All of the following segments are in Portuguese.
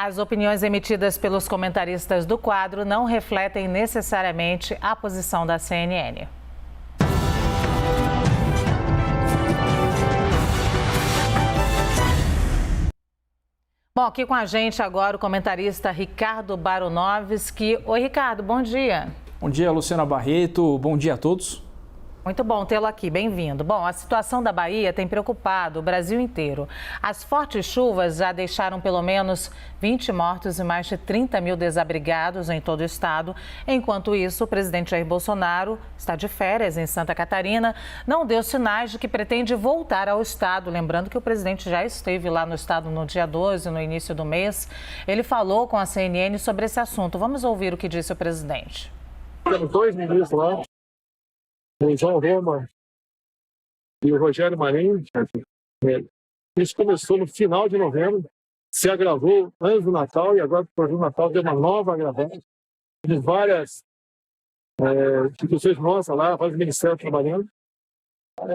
As opiniões emitidas pelos comentaristas do quadro não refletem necessariamente a posição da CNN. Bom, aqui com a gente agora o comentarista Ricardo Baronovski. Oi, Ricardo, bom dia. Bom dia, Luciana Barreto. Bom dia a todos. Muito bom tê-lo aqui, bem-vindo. Bom, a situação da Bahia tem preocupado o Brasil inteiro. As fortes chuvas já deixaram pelo menos 20 mortos e mais de 30 mil desabrigados em todo o estado. Enquanto isso, o presidente Jair Bolsonaro está de férias em Santa Catarina, não deu sinais de que pretende voltar ao estado. Lembrando que o presidente já esteve lá no estado no dia 12, no início do mês. Ele falou com a CNN sobre esse assunto. Vamos ouvir o que disse o presidente. Temos dois ministros lá. O João Roma e o Rogério Marinho. Isso começou no final de novembro, se agravou antes do Natal e agora, depois do Natal, deu uma nova agravante de várias instituições nossas lá, vários ministérios trabalhando.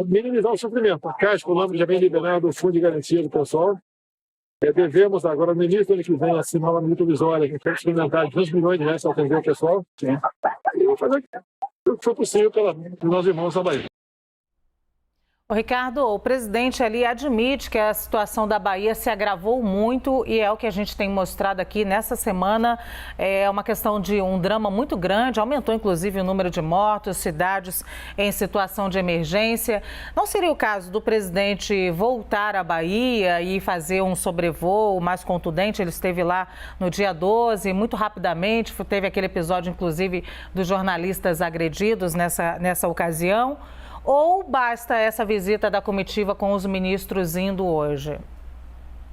Minimizar o sofrimento. A Caixa Econômica já vem liberando o fundo de garantia do pessoal. Devemos agora, no início do ano que vem, assinar uma medida provisória que quer experimentar de 20 milhões de reais para atender o pessoal. E vou fazer o que for possível pelos nossos irmãos da Bahia. O Ricardo, o presidente ali admite que a situação da Bahia se agravou muito e é o que a gente tem mostrado aqui nessa semana. É uma questão de um drama muito grande, aumentou inclusive o número de mortos, cidades em situação de emergência. Não seria o caso do presidente voltar à Bahia e fazer um sobrevoo mais contundente? Ele esteve lá no dia 12, muito rapidamente, teve aquele episódio inclusive dos jornalistas agredidos nessa ocasião. Ou basta essa visita da comitiva com os ministros indo hoje?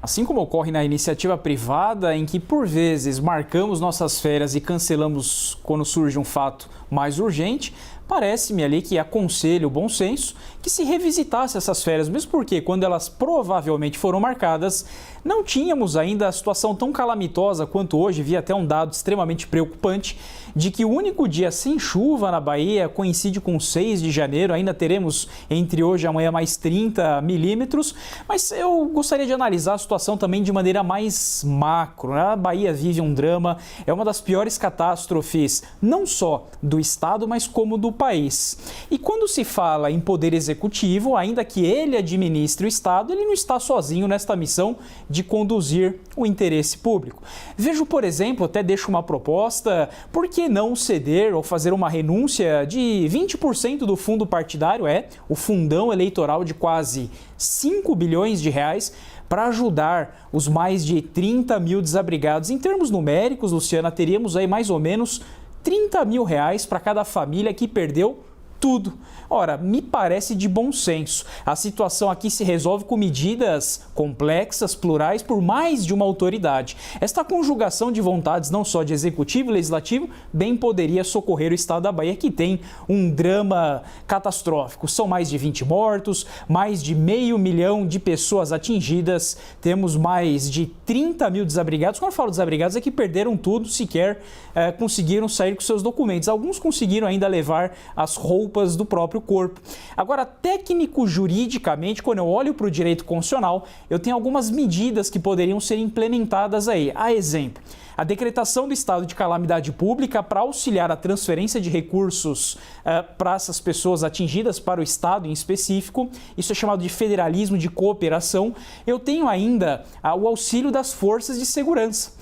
Assim como ocorre na iniciativa privada, em que por vezes marcamos nossas férias e cancelamos quando surge um fato mais urgente, parece-me ali que aconselho o bom senso que se revisitasse essas férias, mesmo porque quando elas provavelmente foram marcadas, não tínhamos ainda a situação tão calamitosa quanto hoje. Vi até um dado extremamente preocupante de que o único dia sem chuva na Bahia coincide com 6 de janeiro. Ainda teremos entre hoje e amanhã mais 30 milímetros, mas eu gostaria de analisar a situação também de maneira mais macro, né? A Bahia vive um drama, é uma das piores catástrofes, não só do estado, mas como do país. E quando se fala em poder executivo, ainda que ele administre o estado, ele não está sozinho nesta missão de conduzir o interesse público. Vejo, por exemplo, até deixo uma proposta, por que não ceder ou fazer uma renúncia de 20% do fundo partidário, o fundão eleitoral de quase 5 bilhões de reais, para ajudar os mais de 30 mil desabrigados. Em termos numéricos, Luciana, teríamos aí mais ou menos 30 mil reais para cada família que perdeu tudo. Ora, me parece de bom senso. A situação aqui se resolve com medidas complexas, plurais, por mais de uma autoridade. Esta conjugação de vontades, não só de executivo e legislativo, bem poderia socorrer o estado da Bahia, que tem um drama catastrófico. São mais de 20 mortos, mais de 500 mil de pessoas atingidas, temos mais de 30 mil desabrigados. Quando eu falo desabrigados, é que perderam tudo, sequer conseguiram sair com seus documentos. Alguns conseguiram ainda levar as roupas do próprio corpo. Agora, técnico-juridicamente, quando eu olho para o direito constitucional, eu tenho algumas medidas que poderiam ser implementadas aí. A exemplo, a decretação do estado de calamidade pública para auxiliar a transferência de recursos para essas pessoas atingidas, para o estado em específico. Isso é chamado de federalismo de cooperação. Eu tenho ainda o auxílio das forças de segurança.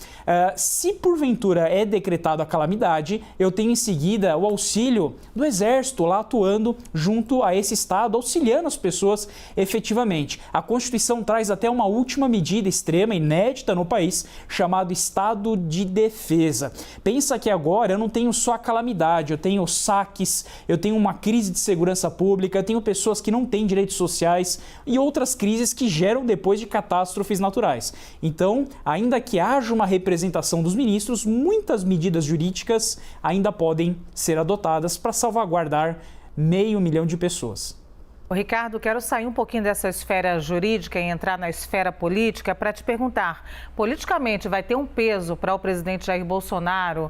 Se porventura é decretada a calamidade, eu tenho em seguida o auxílio do Exército lá atuando junto a esse estado, auxiliando as pessoas efetivamente. A Constituição traz até uma última medida extrema, inédita no país, chamado Estado de Defesa. Pensa que agora eu não tenho só a calamidade, eu tenho saques, eu tenho uma crise de segurança pública, eu tenho pessoas que não têm direitos sociais e outras crises que geram depois de catástrofes naturais. Então, ainda que haja uma representação dos ministros, muitas medidas jurídicas ainda podem ser adotadas para salvaguardar 500 mil de pessoas. Ricardo, quero sair um pouquinho dessa esfera jurídica e entrar na esfera política para te perguntar, politicamente vai ter um peso para o presidente Jair Bolsonaro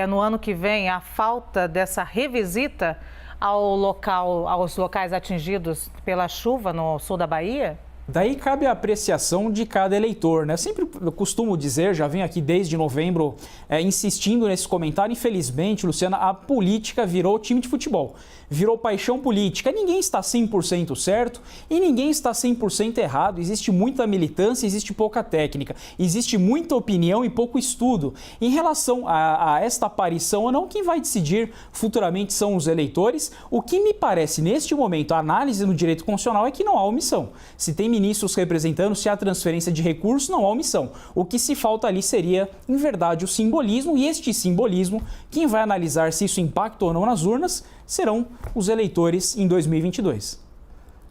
no ano que vem a falta dessa revisita aos locais atingidos pela chuva no sul da Bahia? Daí cabe a apreciação de cada eleitor, né? Sempre eu costumo dizer, já venho aqui desde novembro insistindo nesse comentário, infelizmente, Luciana, a política virou time de futebol, virou paixão política. Ninguém está 100% certo e ninguém está 100% errado. Existe muita militância, existe pouca técnica, existe muita opinião e pouco estudo. Em relação a esta aparição ou não, quem vai decidir futuramente são os eleitores. O que me parece neste momento, a análise no direito constitucional é que não há omissão. Se tem ministros representando, se há transferência de recursos, não há omissão. O que se falta ali seria, em verdade, o simbolismo, e este simbolismo, quem vai analisar se isso impacta ou não nas urnas, serão os eleitores em 2022.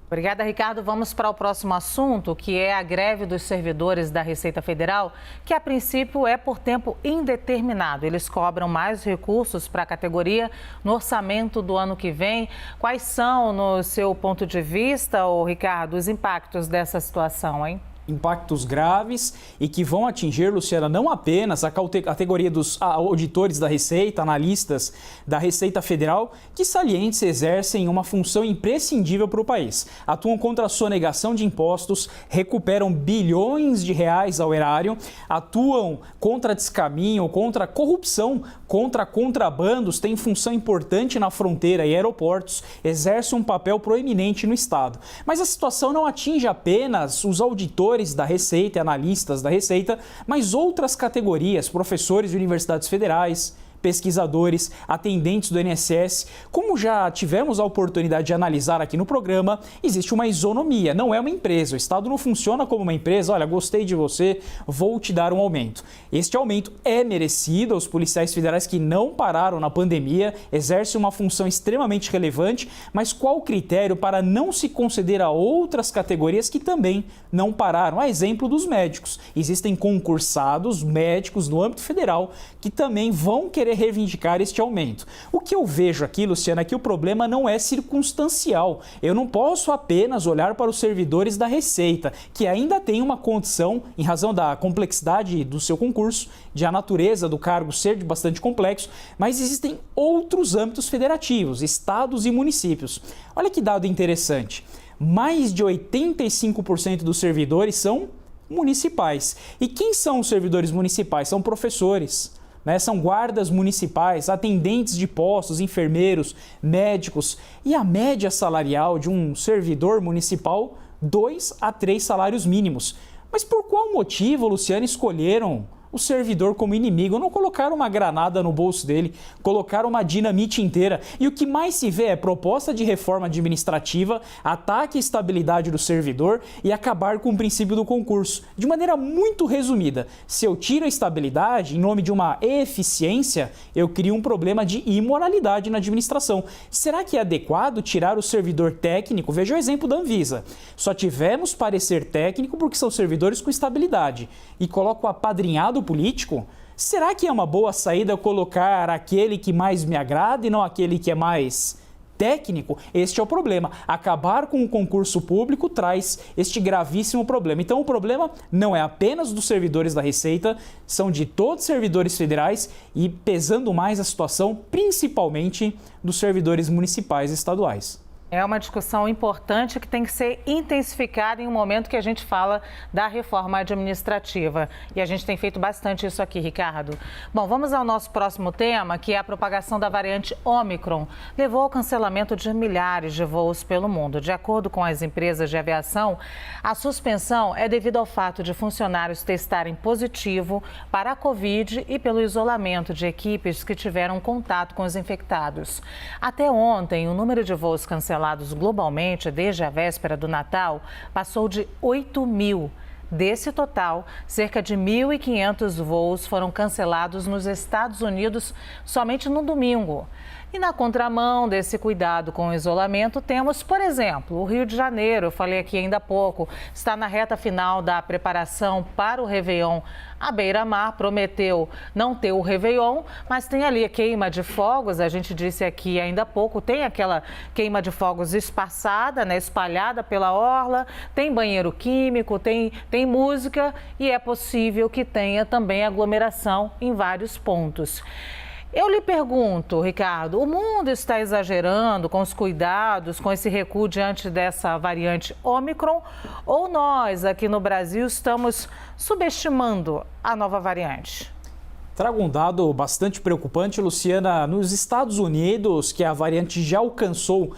Obrigada, Ricardo. Vamos para o próximo assunto, que é a greve dos servidores da Receita Federal, que a princípio é por tempo indeterminado. Eles cobram mais recursos para a categoria no orçamento do ano que vem. Quais são, no seu ponto de vista, Ricardo, os impactos dessa situação, hein? Impactos graves e que vão atingir, Luciana, não apenas a categoria dos auditores da Receita, analistas da Receita Federal, que salientes exercem uma função imprescindível para o país. Atuam contra a sonegação de impostos, recuperam bilhões de reais ao erário, atuam contra descaminho, contra corrupção, contra contrabandos, têm função importante na fronteira e aeroportos, exercem um papel proeminente no Estado. Mas a situação não atinge apenas os auditores da Receita e analistas da Receita, mas outras categorias, professores de universidades federais, pesquisadores, atendentes do INSS. Como já tivemos a oportunidade de analisar aqui no programa, existe uma isonomia, não é uma empresa. O Estado não funciona como uma empresa, olha, gostei de você, vou te dar um aumento. Este aumento é merecido aos policiais federais que não pararam na pandemia, exercem uma função extremamente relevante, mas qual o critério para não se conceder a outras categorias que também não pararam? A exemplo dos médicos. Existem concursados médicos no âmbito federal que também vão querer reivindicar este aumento. O que eu vejo aqui, Luciana, é que o problema não é circunstancial. Eu não posso apenas olhar para os servidores da Receita, que ainda tem uma condição, em razão da complexidade do seu concurso, de a natureza do cargo ser bastante complexo, mas existem outros âmbitos federativos, estados e municípios. Olha que dado interessante. Mais de 85% dos servidores são municipais. E quem são os servidores municipais? São professores. São guardas municipais, atendentes de postos, enfermeiros, médicos. E a média salarial de um servidor municipal, 2 a 3 salários mínimos. Mas por qual motivo, Luciana, escolheram o servidor como inimigo? Não colocaram uma granada no bolso dele, colocaram uma dinamite inteira. E o que mais se vê é proposta de reforma administrativa, ataque à estabilidade do servidor e acabar com o princípio do concurso. De maneira muito resumida, se eu tiro a estabilidade em nome de uma eficiência, eu crio um problema de imoralidade na administração. Será que é adequado tirar o servidor técnico? Veja o exemplo da Anvisa. Só tivemos parecer técnico porque são servidores com estabilidade. E coloco o apadrinhado político? Será que é uma boa saída colocar aquele que mais me agrada e não aquele que é mais técnico? Este é o problema. Acabar com o concurso público traz este gravíssimo problema. Então o problema não é apenas dos servidores da Receita, são de todos os servidores federais e pesando mais a situação, principalmente dos servidores municipais e estaduais. É uma discussão importante que tem que ser intensificada em um momento que a gente fala da reforma administrativa. E a gente tem feito bastante isso aqui, Ricardo. Bom, vamos ao nosso próximo tema, que é a propagação da variante Ômicron. Levou ao cancelamento de milhares de voos pelo mundo. De acordo com as empresas de aviação, a suspensão é devido ao fato de funcionários testarem positivo para a Covid e pelo isolamento de equipes que tiveram contato com os infectados. Até ontem, o número de voos cancelados globalmente desde a véspera do Natal passou de 8 mil. Desse total, cerca de 1.500 voos foram cancelados nos Estados Unidos somente no domingo. E na contramão desse cuidado com o isolamento, temos, por exemplo, o Rio de Janeiro, eu falei aqui ainda há pouco, está na reta final da preparação para o Réveillon. A Beira-Mar prometeu não ter o Réveillon, mas tem ali a queima de fogos, a gente disse aqui ainda há pouco, tem aquela queima de fogos espaçada, espalhada pela orla, tem banheiro químico, tem música e é possível que tenha também aglomeração em vários pontos. Eu lhe pergunto, Ricardo, o mundo está exagerando com os cuidados, com esse recuo diante dessa variante Ômicron, ou nós aqui no Brasil estamos subestimando a nova variante? Trago um dado bastante preocupante, Luciana. Nos Estados Unidos, que a variante já alcançou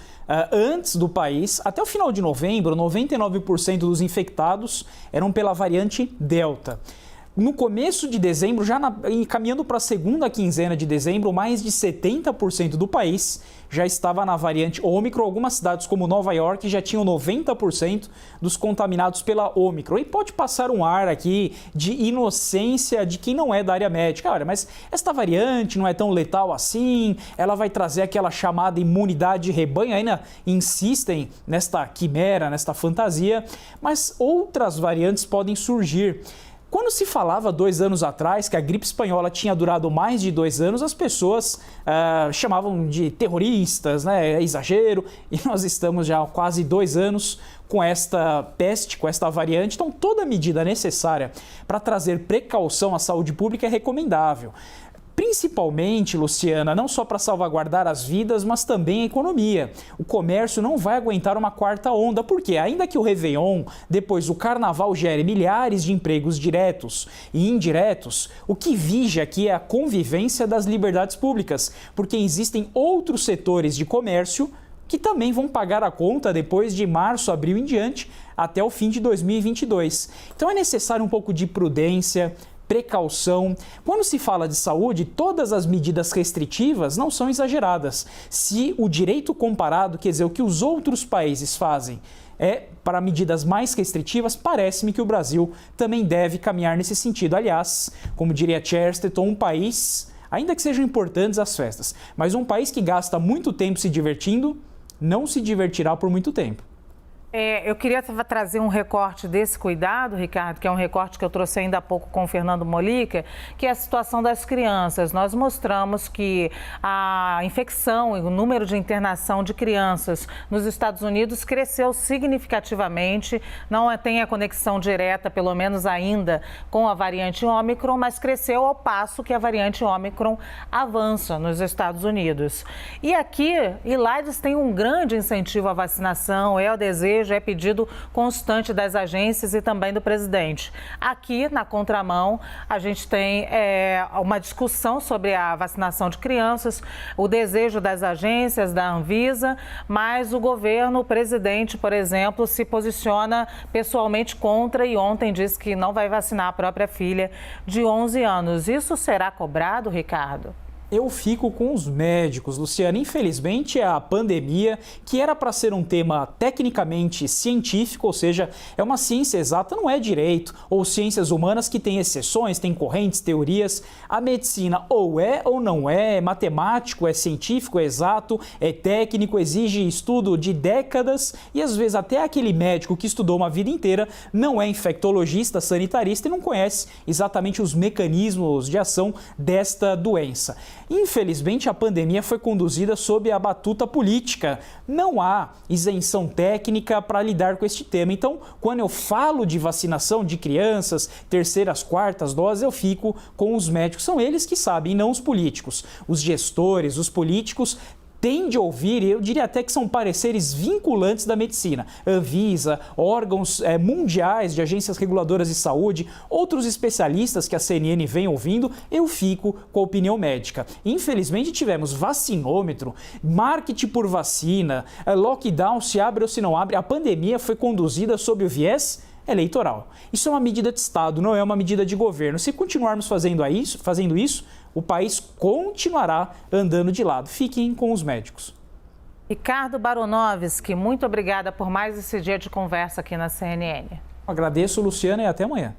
antes do país, até o final de novembro, 99% dos infectados eram pela variante Delta. No começo de dezembro, caminhando para a segunda quinzena de dezembro, mais de 70% do país já estava na variante Ômicron. Algumas cidades como Nova York já tinham 90% dos contaminados pela Ômicron. E pode passar um ar aqui de inocência de quem não é da área médica. Olha, mas esta variante não é tão letal assim, ela vai trazer aquela chamada imunidade de rebanho. Ainda insistem nesta quimera, nesta fantasia, mas outras variantes podem surgir. Quando se falava 2 anos atrás que a gripe espanhola tinha durado mais de 2 anos, as pessoas chamavam de terroristas, né? É exagero, e nós estamos já há quase 2 anos com esta peste, com esta variante. Então, toda medida necessária para trazer precaução à saúde pública é recomendável. Principalmente, Luciana, não só para salvaguardar as vidas, mas também a economia. O comércio não vai aguentar uma quarta onda, porque ainda que o Réveillon, depois o Carnaval, gere milhares de empregos diretos e indiretos, o que vige aqui é a convivência das liberdades públicas, porque existem outros setores de comércio que também vão pagar a conta depois de março, abril em diante, até o fim de 2022. Então é necessário um pouco de prudência, precaução. Quando se fala de saúde, todas as medidas restritivas não são exageradas. Se o direito comparado, quer dizer, o que os outros países fazem, é para medidas mais restritivas, parece-me que o Brasil também deve caminhar nesse sentido. Aliás, como diria Chesterton, um país, ainda que sejam importantes as festas, mas um país que gasta muito tempo se divertindo, não se divertirá por muito tempo. Eu queria trazer um recorte desse cuidado, Ricardo, que é um recorte que eu trouxe ainda há pouco com o Fernando Molica, que é a situação das crianças. Nós mostramos que a infecção e o número de internação de crianças nos Estados Unidos cresceu significativamente. Não tem a conexão direta, pelo menos ainda, com a variante Ômicron, mas cresceu ao passo que a variante Ômicron avança nos Estados Unidos. E aqui, lá eles têm um grande incentivo à vacinação, é o desejo, é pedido constante das agências e também do presidente. Aqui, na contramão, a gente tem uma discussão sobre a vacinação de crianças, o desejo das agências, da Anvisa, mas o governo, o presidente, por exemplo, se posiciona pessoalmente contra e ontem disse que não vai vacinar a própria filha de 11 anos. Isso será cobrado, Ricardo? Eu fico com os médicos, Luciana. Infelizmente, a pandemia, que era para ser um tema tecnicamente científico, ou seja, é uma ciência exata, não é direito, ou ciências humanas que tem exceções, tem correntes, teorias. A medicina ou é ou não é matemático, é científico, é exato, é técnico, exige estudo de décadas e às vezes até aquele médico que estudou uma vida inteira não é infectologista, sanitarista e não conhece exatamente os mecanismos de ação desta doença. Infelizmente, a pandemia foi conduzida sob a batuta política. Não há isenção técnica para lidar com este tema. Então, quando eu falo de vacinação de crianças, terceiras, quartas doses, eu fico com os médicos. São eles que sabem, não os políticos. Os gestores, os políticos têm de ouvir, eu diria até que são pareceres vinculantes da medicina. Anvisa, órgãos mundiais de agências reguladoras de saúde, outros especialistas que a CNN vem ouvindo, eu fico com a opinião médica. Infelizmente tivemos vacinômetro, marketing por vacina, lockdown se abre ou se não abre. A pandemia foi conduzida sob o viés eleitoral. Isso é uma medida de Estado, não é uma medida de governo. Se continuarmos fazendo isso, o país continuará andando de lado. Fiquem com os médicos. Ricardo Baronovski, muito obrigada por mais esse dia de conversa aqui na CNN. Agradeço, Luciana, e até amanhã.